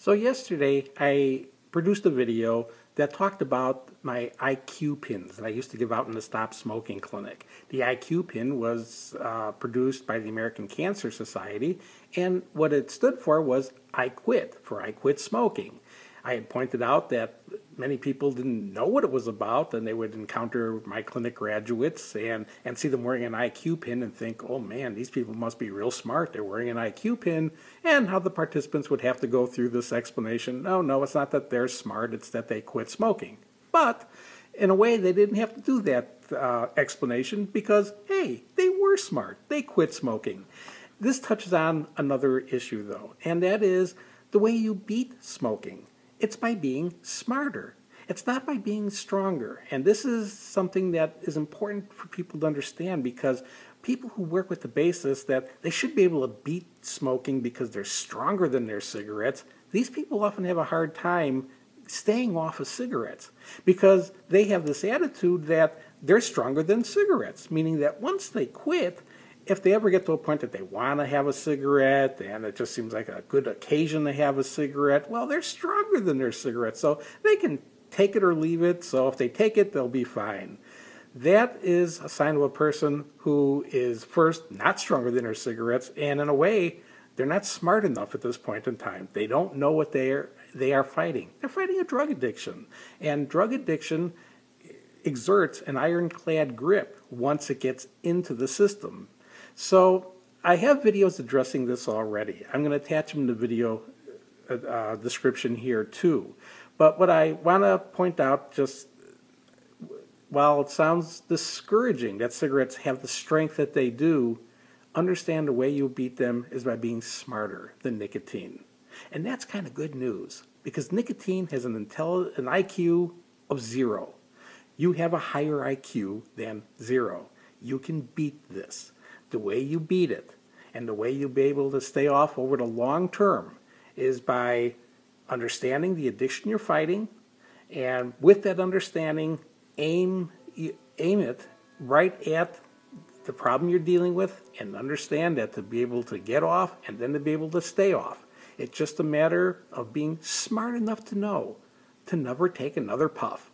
So yesterday I produced a video that talked about my IQ pins that I used to give out in the Stop Smoking Clinic. The IQ pin was produced by the American Cancer Society, and what it stood for was I quit smoking. I had pointed out that many people didn't know what it was about, and they would encounter my clinic graduates and see them wearing an IQ pin and think, oh man, these people must be real smart, they're wearing an IQ pin, and how the participants would have to go through this explanation. No, it's not that they're smart, it's that they quit smoking. But in a way, they didn't have to do that explanation because, hey, they were smart, they quit smoking. This touches on another issue though, and that is the way you beat smoking. It's by being smarter. It's not by being stronger. And this is something that is important for people to understand, because people who work with the basis that they should be able to beat smoking because they're stronger than their cigarettes, these people often have a hard time staying off of cigarettes because they have this attitude that they're stronger than cigarettes, meaning that once they quit, if they ever get to a point that they want to have a cigarette and it just seems like a good occasion to have a cigarette, well, they're stronger than their cigarettes, so they can take it or leave it. So if they take it, they'll be fine. That is a sign of a person who is, first, not stronger than their cigarettes, and in a way, they're not smart enough at this point in time. They don't know what they are fighting. They're fighting a drug addiction, and drug addiction exerts an ironclad grip once it gets into the system. So I have videos addressing this already. I'm going to attach them in the video description here too. But what I want to point out, just while it sounds discouraging that cigarettes have the strength that they do, understand the way you beat them is by being smarter than nicotine. And that's kind of good news, because nicotine has an IQ of 0. You have a higher IQ than 0. You can beat this. The way you beat it and the way you'll be able to stay off over the long term is by understanding the addiction you're fighting, and with that understanding, aim it right at the problem you're dealing with, and understand that to be able to get off and then to be able to stay off. It's just a matter of being smart enough to know to never take another puff.